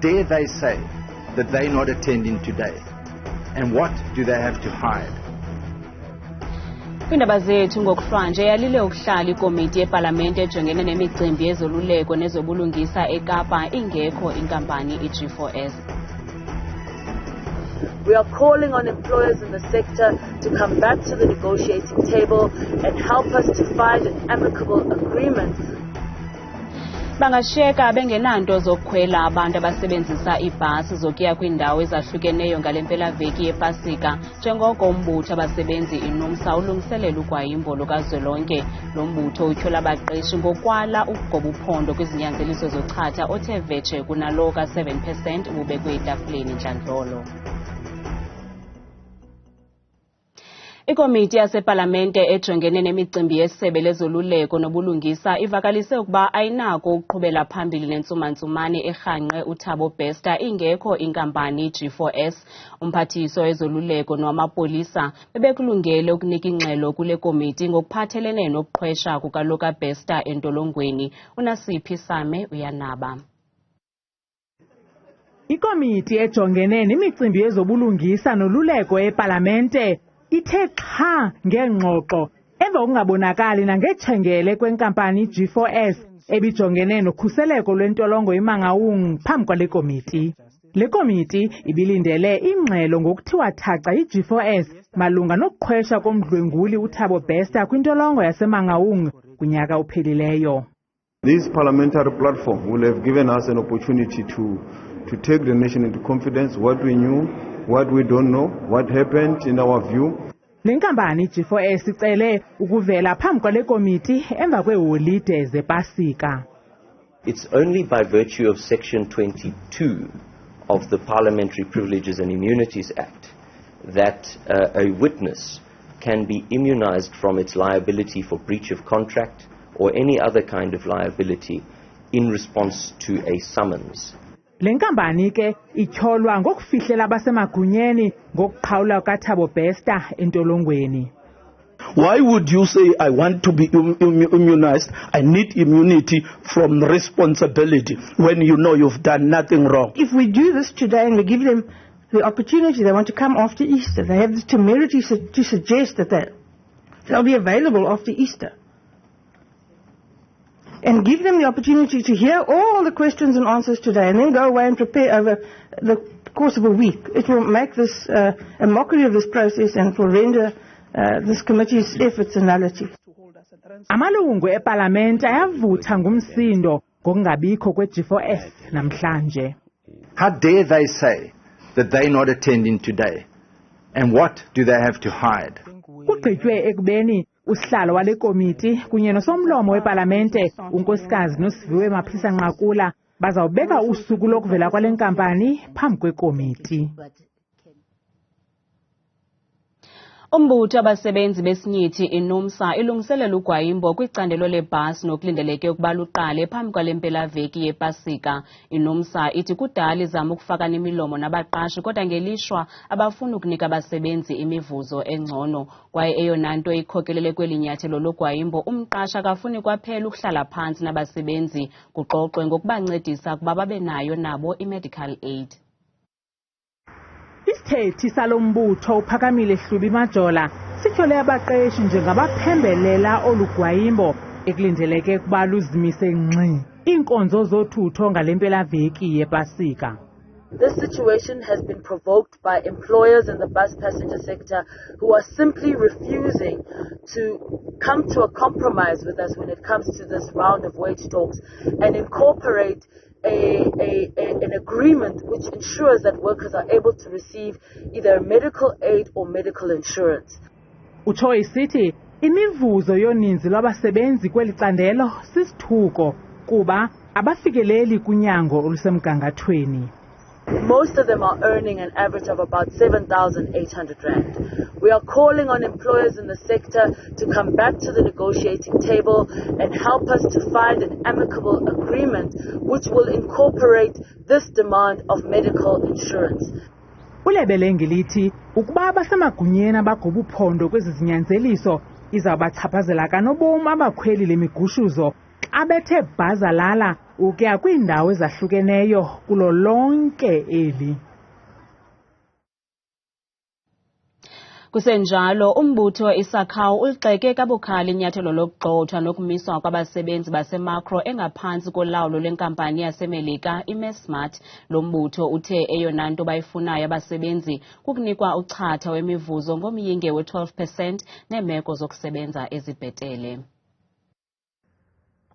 dare they say that they're not attending today? And what do they have to hide? Iindaba zethu ngokuhlanje yalile ukuhlala ikomiti yepalamente ejongene nemicimbi yezoluleko nezobulungisa eKapa ingekho inkampani iG4S. We are calling on employers in the sector to come back to the negotiating table and help us to find an amicable agreement. Bangashiyeka bengenanto zokukhwela abantu abasebenzisa ibhasi zokuya kwiindawo ezahlukeneyo ngale mpelaveki yePasika njengoko umbutho abasebenzi iNUMSA ulungiselela ugwayimbo lukazwelonke. Lo mbutho utyhola abaqeshi ngokwala ukugoba uphondo kwizinyanzeliso zochatha othe vetshe kunalo ka7% ububekwe etafuleni ntlandlolo. Ikomiti yasepalamente ejongene nemicimbi yesebe lezoluleko nobulungisa ivakalise ukuba ayinako ukuqhubela phambili nentsumantsumane erhanqe uThabo Bester ingekho inkampani G4S. Umphathiso wezoluleko nowamapolisa bebekulungele ukunika ingxelo kule komiti ngokuphathelene nokuqhwesha kukaloka Bester entolongweni. Unasiphi Same uyanaba. Ikomiti ejongene nemicimbi yezobulungisa noluleko epalamente ithe xa ngengxoxo emva kokungabonakali nangetshengele kwenkampani G4S ebijongene nokhuseleko lwentolongo iMangaung phambi kwale komiti. Le komiti ibilindele ingxelo ngokuthiwa thaca iG4S malunga nokuqhwesha komdlwenguli uThabo Bester kwintolongo yaseMangaung kunyaka uphelileyo. This parliamentary platform will have given us an opportunity to take the nation into confidence, what we knew, what we don't know, what happened in our view. Le nkampani G4S icele ukuvela phambi kwale komiti emva kweeholide zePasika. It's only by virtue of Section 22 of the Parliamentary Privileges and Immunities Act that a witness can be immunized from its liability for breach of contract or any other kind of liability in response to a summons. Le nkampani ke ityholwa ngokufihlela abasemagunyeni ngokuqhawula kaThabo Bester entolongweni. Why would you say I want to be immunized? I need immunity from responsibility when you know you've done nothing wrong. If we do this today and we give them the opportunity, they want to come after Easter. They have the temerity to suggest that they'll be available after Easter. And give them the opportunity to hear all the questions and answers today and then go away and prepare over the course of a week. It will make this a mockery of this process and will render this committee's efforts a nullity. Amalungu epalamente ayavutha ngumsindo ngokungabikho kweG4S namhlanje. How dare they say that they're not attending today? And what do they have to hide? Kugqitywe ekubeni usihlalo wale komiti kunye nosomlomo wepalamente unkosikazi noSiviwe Maphisa Nqakula bazawubeka usuku lokuvela kwale nkampani phambi kwekomiti. Umbutho abasebenzi besinyithi iNUMSA ilungiselela ugwayimbo kwicandelo lebhasi nokulindeleke ukuba luqale phambi kwale mpelaveki yePasika. iNUMSA ithi kudala izama ukufaka nemilomo nabaqashi kodwa ngelishwa abafuna ukunika abasebenzi imivuzo engcono. Kwaye eyona nto ikhokelele kweli nyathelo logwayimbo umqashi akafuni kwaphela ukuhlala phantsi nabasebenzi kuxoxwe ngokubancedisa ukuba babe nayo nabo i-medical aid. Isithethi salombutho uPhakamile Hlubi Majola sityhole abaqeshi njengabaphembelela olugwayimbo ekulindeleke ukuba luzimise ngxi iinkonzo zothutho ngale mpelaveki yePasika. This situation has been provoked by employers in the bus passenger sector who are simply refusing to come to a compromise with us when it comes to this round of wage talks and incorporate an agreement which ensures that workers are able to receive either medical aid or medical insurance. Utsho isithi imivuzo yoninzi lwabasebenzi kweli candelo sisithuko kuba abafikeleli kunyango olusemgangathweni. Most of them are earning an average of about 7,800 Rand. We are calling on employers in the sector to come back to the negotiating table and help us to find an amicable agreement which will incorporate this demand of medical insurance. Ulebele ngelithi ukuba abasemagunyeni abagoba uphondo kwezi zinyanzeliso izawubachaphazela kanobom abakhweli lemigushuzo xa bethe bhazalala ukuya kwiindawo ezahlukeneyo kulo lonke eli. Kusenjalo, umbutho iSACAWE uligxeke kabukhali inyathelo lokugxothwa nokumiswa kwabasebenzi baseMacro engaphantsi kolawulo lwenkampani yaseMelika iMassmart. Lo mbutho uthe eyona nto bayifunayo abasebenzi kukunikwa uchatha wemivuzo ngomyinge we-12% neemeko zokusebenza ezibhetele.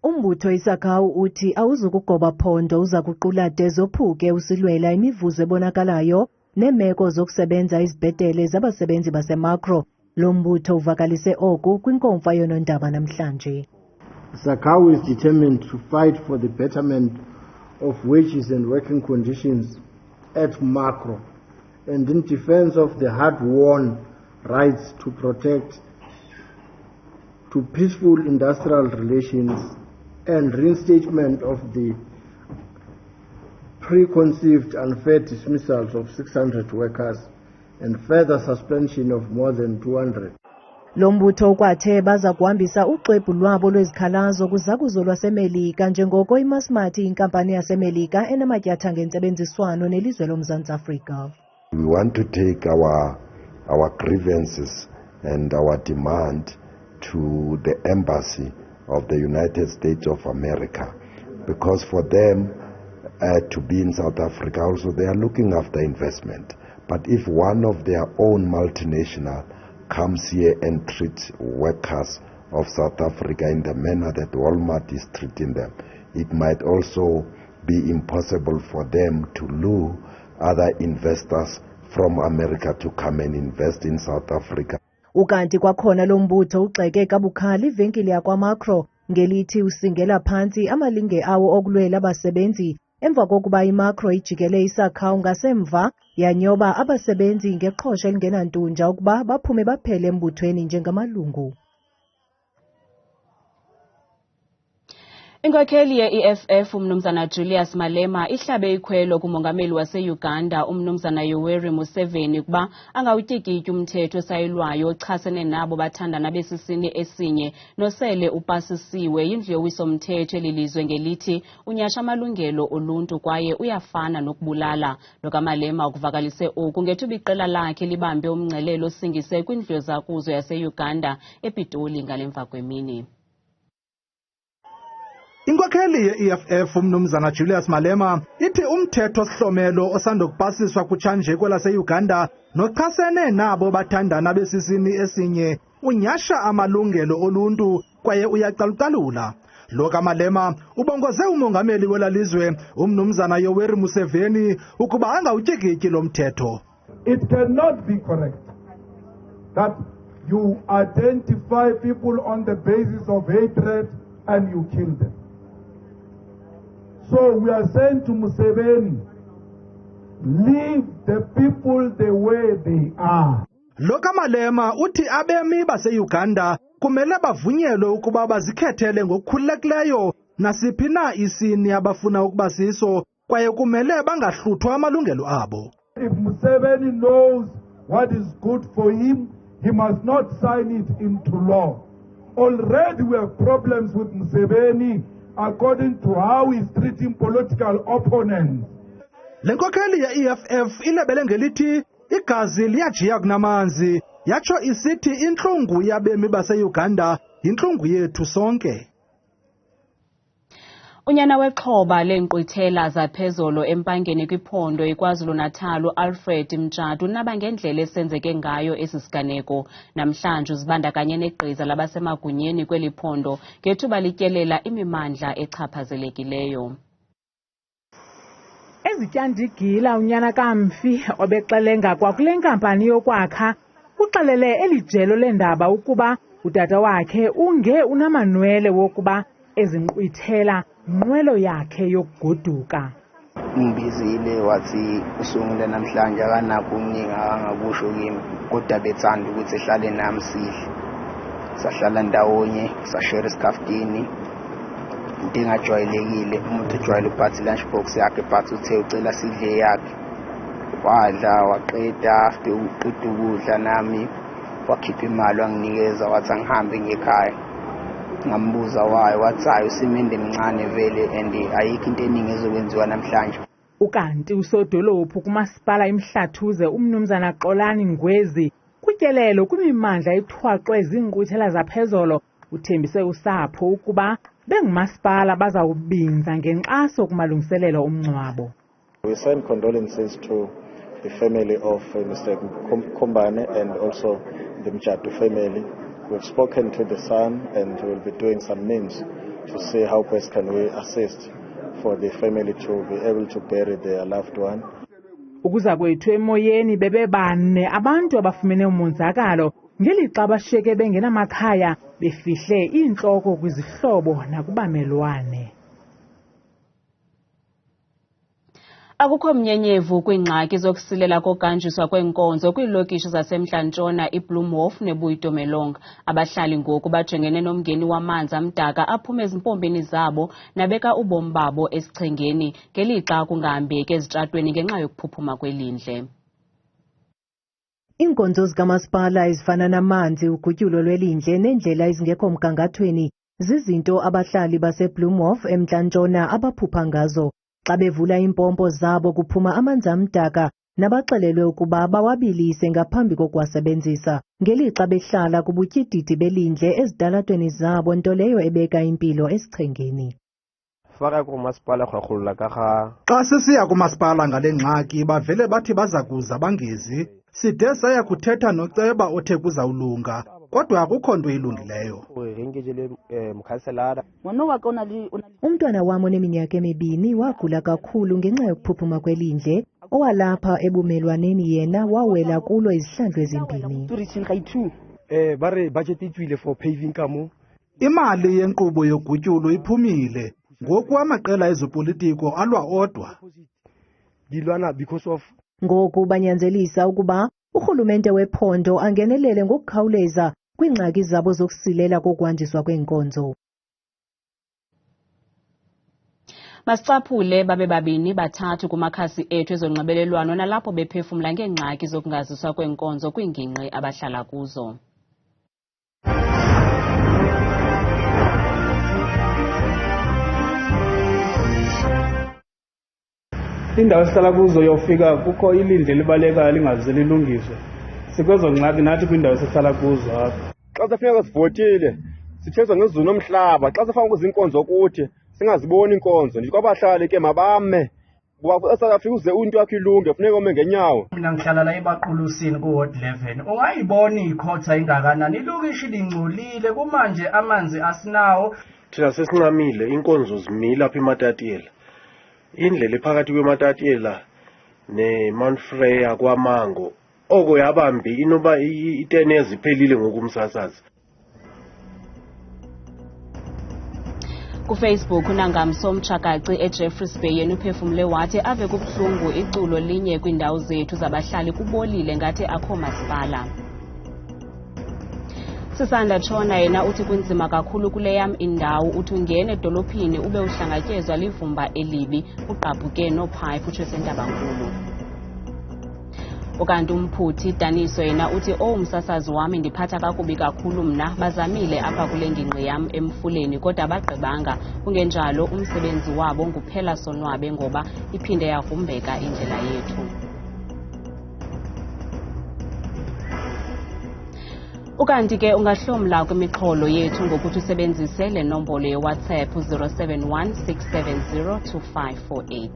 Umbutho iSACAWE uthi awuzukugoba phondo uza kuqulade zophuke usilwela imivuzo ebonakalayo neemeko zokusebenza izibhetele zabasebenzi baseMacro. Lo mbutho uvakalise oku kwinkomfa yoNondaba namhlanje. SACAWE is determined to fight for the betterment of wages and working conditions at Macro and in defense of the hard-won rights to protect to peaceful industrial relations and reinstatement of the preconceived unfair dismissals of 600 workers and further suspension of more than 200. Lo mbutho ukwathe baza kuhambisa uxwebhu lwabo lwezikhalazo kuzakuzo lwaseMelika njengoko iMassmart inkampani yaseMelika enamatyatha ngentsebenziswano nelizwe loMzantsi Afrika. We want to take our grievances and our demand to the embassy of the United States of America, because for them to be in South Africa also they are looking after investment. But if one of their own multinational comes here and treats workers of South Africa in the manner that Walmart is treating them, it might also be impossible for them to lure other investors from America to come and invest in South Africa. Ukanti kwakhona lo mbutho ugxeke kabukhali ivenkile yakwaMacro ngelithi usingela phantsi amalinge awo okulwela abasebenzi emva kokuba iMacro ijikele iSACAWE ngasemva yanyoba abasebenzi ngeqhosha elingenantunja ukuba baphume baphele embuthweni njengamalungu. Inkokheli ye-EFF umnumzana Julius Malema ihlabe ikhwelo kumongameli wase-Uganda umnumzana Yoweri Museveni ukuba angawutyikityi umthetho osayilwayo ochasene nabo bathandana besisini esinye nosele upasisiwe yindlu yowiso-mthetho elilizwe ngelithi unyhasha amalungelo oluntu kwaye uyafana nokubulala. Lo kaMalema ukuvakalise oku ngethuba iqela lakhe libambe umngcelelo osingise kwindlu yozakuzo yase-Uganda ePitoli ngalemva kwemini. Inkokheli ye-EFF umnumzana Julius Malema ithi umthetho osihlomelo osandokupasiswa kutshanje kwelase-Uganda nochasene nabo bathandana besisini esinye unyhasha amalungelo oluntu kwaye uyacalucalula. Lo kaMalema ubongoze umongameli welalizwe umnumzana Yoweri Museveni ukuba angawutyikityi lo mthetho. It cannot be correct that you identify people on the basis of hatred and you kill them. So we are saying to Museveni, leave the people the way they are. Lo kaMalema uthi abemi base-Uganda kumele bavunyelwe ukuba bazikhethele ngokukhululekileyo nasiphi na isini abafuna ukuba siso kwaye kumele bangahluthwa amalungelo abo. If Museveni knows what is good for him, he must not sign it into law. Already we have problems with Museveni according to how he's treating political opponents. Le nkokheli ye-EFF ilebele ngelithi igazi liyajiya kunamanzi yatsho isithi intlungu yabemi base-Uganda yintlungu yethu sonke. Unyana wexhoba leenkqwithela zaphezolo empangeni kwiphondo iKwaZulu-Natal Alfred Mtshatu unaba ngendlela esenzeke ngayo esi siganeko. Namhlanje uzibandakanye negqiza labasemagunyeni kweli phondo ngethuba lityelela imimandla echaphazelekileyo. Ezityandigila unyana kamfi obexelenga kwakule nkampani yokwakha uxelele eli jelo leendaba ukuba utata wakhe unge unamanwele wokuba ezinkqwithela nqwelo yakhe yokugoduka. Ngibizile wathi usungule namhlanje akanakho umninga angakusho kimi kodwa bethanda ukuthi ehlale nami sidle. Sahlala ndawonye sashare iskafdini. Into engajwayelekile umuntu ujwayele uphatha lunch box yakhe but uthe ucela sidle yakhe. Wadla waqeda after uqeda ukudla nami wakhipha imali wanginikeza wathi angihambe ngekhaya. ngambuza wayo wathi hayi usimende mncane vele and ayikho into eningi ezokwenziwa namhlanje. Ukanti usodolophu kumasipala eMhlathuze umnumzana Xolani Ngwezi kutyelelo kwimimandla ethwaqwe ziinkqwithela zaphezolo uthembise usapho ukuba bengumasipala bazawubinza ngenkxaso kumalungiselelo omngcwabo. We send condolences to the family of Mr. Kumbane and also the Mjatu family. We've spoken to the son and we'll be doing some means to see how best can we assist for the family to be able to bury their loved one. Ukuza kwethu emoyeni bebebane abantu abafumene umonzakalo ngelixa abashiyeke bengenamakhaya befihle iintloko kwizihlobo nakubamelwane. Akukho mnyenyevu kwiingxaki zokusilela kokanjiswa kweenkonzo kwiilokishi zaseMntla-Ntshona iBloemhof neBuitomelong. Abahlali ngoku bajongene nomngeni wamanzi amdaka aphume ezimpompini zabo nabeka ubomi babo esichengeni ngelixa kungahambeki ezitratweni ngenxa yokuphuphuma kwelindle. Iinkonzo zikamasipala ezifana namanzi, ugutyulo lwelindle neendlela ezingekho mgangathweni zizinto abahlali baseBloemhof eMntla-Ntshona abaphupha ngazo. Xa bevula impompo zabo kuphuma amanzi amdaka nabaxelelwe ukuba bawabilise ngaphambi kokuwasebenzisa ngelixa behlala kubutyididi belindle ezitalatweni zabo, nto leyo ebeka impilo esichengeni. Xa sisiya kumasipala ngale ngxaki bavele bathi baza kuza bangezi, side saya kuthetha noceba othe kuzawulunga, kodwa akukho nto ilungileyo. Umntwana wam oneminyaka 2 wagula kakhulu ngenxa yokuphuphuma kwelindle, owalapha ebumelwaneni yena wawela kulo izihlandlo ezimbini. Imali yenkqubo yogutyulo iphumile, ngoku amaqela ezopolitiko alwa odwa. Ngoku banyanzelisa ukuba urhulumente wephondo angenelele ngokukhawuleza kwiingxaki zabo zokusilela kokwanjiswa kweenkonzo. Masicaphule babe babini bathathu kumakhasi ethu ezonxibelelwano nalapho bephefumla ngeengxaki zokungaziswa kweenkonzo kwiingingqi abahlala kuzo. Indawo esihlala kuzo yofika kukho ilindle libalekayo lingaze lilungiswe. Sikwezo ngxaki nathi kwindawo esihlala kuzo apha. Xa sifuneka sivotile sithethwa ngezulu nomhlaba, xa sifuna ukuzinkonzo kuthi singaziboni inkonzo nje kwabahlali ke mabame kuba asafika uze into yakhe ilunge funeka ome ngenyawo. Mina ngihlala la eBaqhulusini ku-Ward 11. Ungayibona ikhotha ingakanani, ilokishi lingcolile kumanje amanzi asinawo. Thina sesinqamile inkonzo zimila apha eMatatiyela. Indlela phakathi kweMatatiyela neMount Freya kwaMango oko yabambi inoba i10 years iphelile ngokumsasaza. KuFacebook uNangamso Mtshakaci eJeffreys Bay yena uphefumle wathi ave kubuhlungu iculo linye kwindawo zethu zabahlali kubolile ngathi akho masipala. Sisanda Tshona yena uthi kunzima kakhulu kule yam indawo, uthi ungene edolophini ube uhlangatyezwa livumba elibi ugqabhuke nophayiphi utsho sendabankulu. Ukanti umphuthi Daniso yena uthi umsasazi wami ndiphatha kakubi kakhulu mna, bazamile apha kule ngingqi yam emfuleni kodwa bagqibanga, kungenjalo umsebenzi wabo nguphela sonwabe ngoba iphinde yavumbeka indlela yethu. Ukanti ke ungahlomla kwimixholo yethu ngokuthi usebenzise le nombolo yeWhatsApp 0716702548.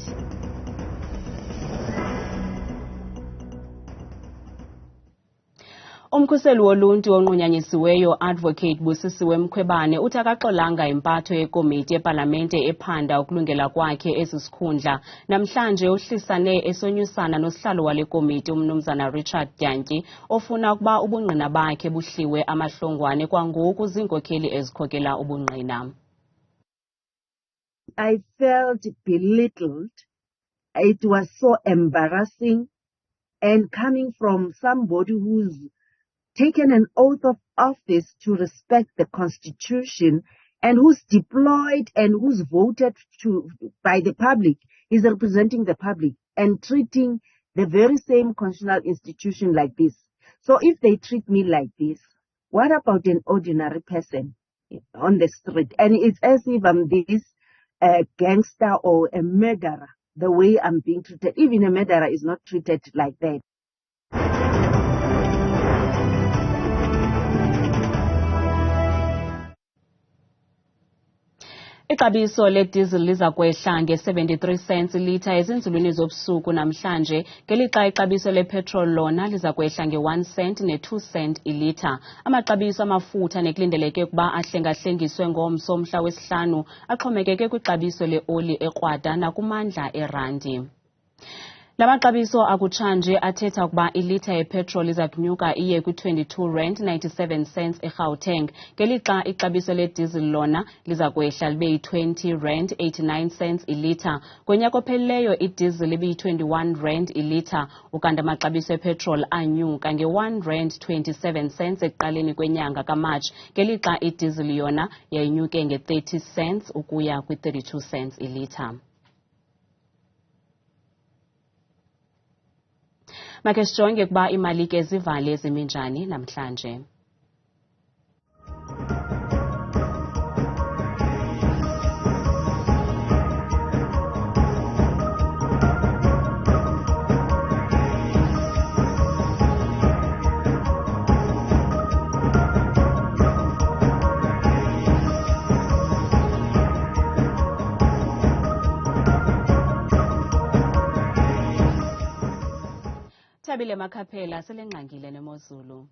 Umkhuseli woluntu onqunyanyisiweyo Advocate Busisiwe Mkhwebane uthi akaxolanga impatho yekomiti epalamente ephanda ukulungela kwakhe esi sikhundla. Namhlanje uhlisane esonyusana nosihlalo wale komiti umnumzana Richard Dyantyi ofuna ukuba ubungqina bakhe buhliwe amahlongwane kwangoku ziinkokheli ezikhokela ubungqina. I felt belittled. It was so embarrassing, and coming from somebody who's taken an oath of office to respect the Constitution and who's deployed and who's voted by the public, is representing the public and treating the very same constitutional institution like this. So if they treat me like this, what about an ordinary person? on the street. And it's as if I'm this gangster or a murderer, the way I'm being treated. Even a murderer is not treated like that. Ixabiso le-diesel liza kwehla nge-73 cents ilitha ezinzulwini zobusuku namhlanje, ngelixa ixabiso lepetrol lona liza kwehla nge-1 cent ne-2 cent ilitha. Amaxabiso amafutha nekulindeleke ukuba ahlengahlengiswe ngomso mhla wesihlanu axhomekeke kwixabiso leoli ekrwada nakumandla erandi. La maxabiso akutshanje athetha ukuba ilitha yepetrol iza kunyuka iye kwi-R22.97 eGauteng, ngelixa ixabiso lediesel lona liza kwehla libe yi-R20.89 ilitha. Ngonyaka ophelileyo idiesel ibe yi-R21 ilitha, ukanti amaxabiso epetrol anyuka nge-R1.27 ekuqaleni kwenyanga kaMatshi, ngelixa idiesel yona yayinyuke nge-30 cents ukuya kwi-32 cents ilitha. Make sijonge ukuba imalike zivale ziminjani namhlanje. Thabile Makhaphela selengqangile nemozulu.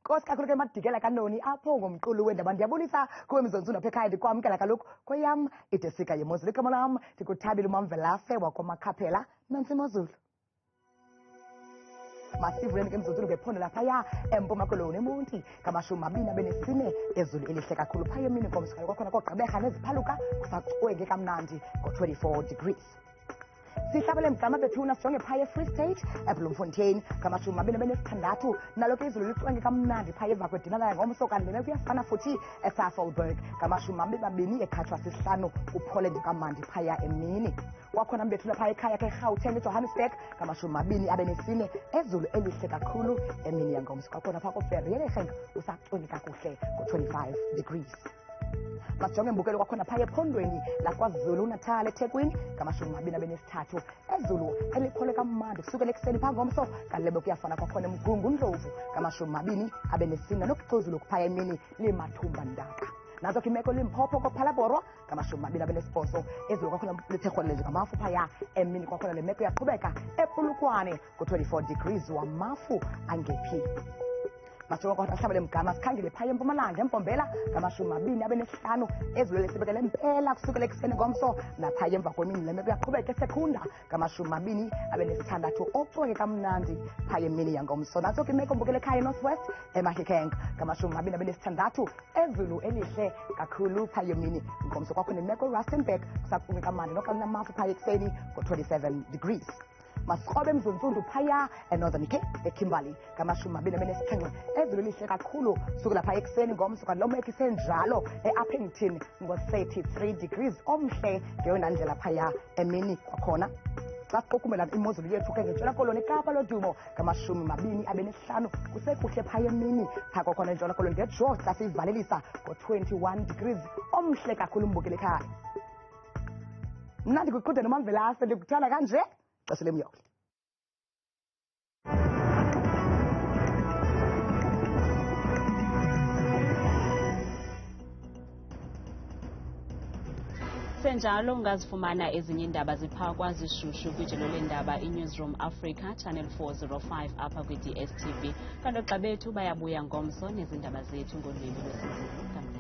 Nkosi kakhulu ke Madikela kanoni apho ngomqulu wendaba ndiyabulisa kuwe mzonzulu apha ekhaya ndikwamkela kaloku kweyam idesika yemozulu. Igama lam ndikuthabile uMamvelafe wakoMakhaphela nantsi imozulu. Masivuleni ke mzonzulu ngephondo laphaya eMpuma Koloni eMonti ngama-24 ezulu elihle kakhulu phaya emini ngomso kwakhona kogqibeka neziphaluka kusacwenge kamnandi ngo-24 degrees. Sihlabele mgama bethuna sijonge phaya eFree State eBloemfontein ngama-26 nalo ke izulu licwenge kamnandi phaya emva kwedinala ngomso kanti lena kuyafana futhi eSafelburg ngama-25 ekhatshwa sisihlanu kuPoland kamandi phaya emini. Kwakhona mbethuna phaya ekhaya ke eGauteng eJohannesburg ngama-24 ezulu elihle kakhulu emini yangomso kwakhona phaa koVereeniging usacwenge kakuhle ngo-25 degrees. Masijonge mbukelo kwakhona phaya ephondweni laKwaZulu Natal eThekwini ngama-23 ezulu eliphole kamandi kusukela ekuseni phaa ngomso kanti kuyafana kwakhona eMgungu Ndlovu ngama-24 nokuxuzulu kuphaya emini limathumba ndaka. Nazo ke imeko Limpopo koPhalaborwa ngama-28 ezulu kwakhona litherholele ngamafu phaya emini kwakhona le meko yaqhubeka ePolokwane ngo-24 degrees wamafu angephi. Majonga kwathi ahlabele mgama sikhangele phaya eMpumalanga eMpombela ngama-25 ezulu lesibekele impela kusukela ekuseni ngomso naphaya emva kwemini le meko yaqhubeka eSekunda ngama-26 ocwenge kamnandi phaya emini yangomso. Nazo ke imeko mbukele ekhaya eNorthwest eMahikeng ngama-26 ezulu elihle kakhulu phaya emini ngomso kwakhona imeko eRustenburg kusacwenge kamandi noxa linamafu phaya ekuseni ngo-27 degrees. Masikrobe mzunzundu phaya eNorthern Cape eKimberley ngama-27 ezulu lihle kakhulu sukela phaya ekuseni ngomso kanti loo meko isenjalo eUppington ngo-33 degrees omhle ngeyona ndlela phaya emini kwakhona. Xa siqokumela imozulu yethu ke ngentshona koloni eKapa lodumo ngama-25 kusekuhle phaya emini phaa kwakhona entshona koloni ngeJozi xa siyivalelisa ngo-21 degrees omhle kakhulu mbukele ekhaya. Mna ndikuqude noMamvelafe ndikuthanda kanje xesha lemyoli. Senjalo ungazifumana ezinye indaba ziphaa kwazishushu kwijelo leendaba iNewsroom Africa Channel 405 apha kwi-DSTV. Kanti xa bethu bayabuya ngomso nezindaba zethu ngolwimi lwesiZulu.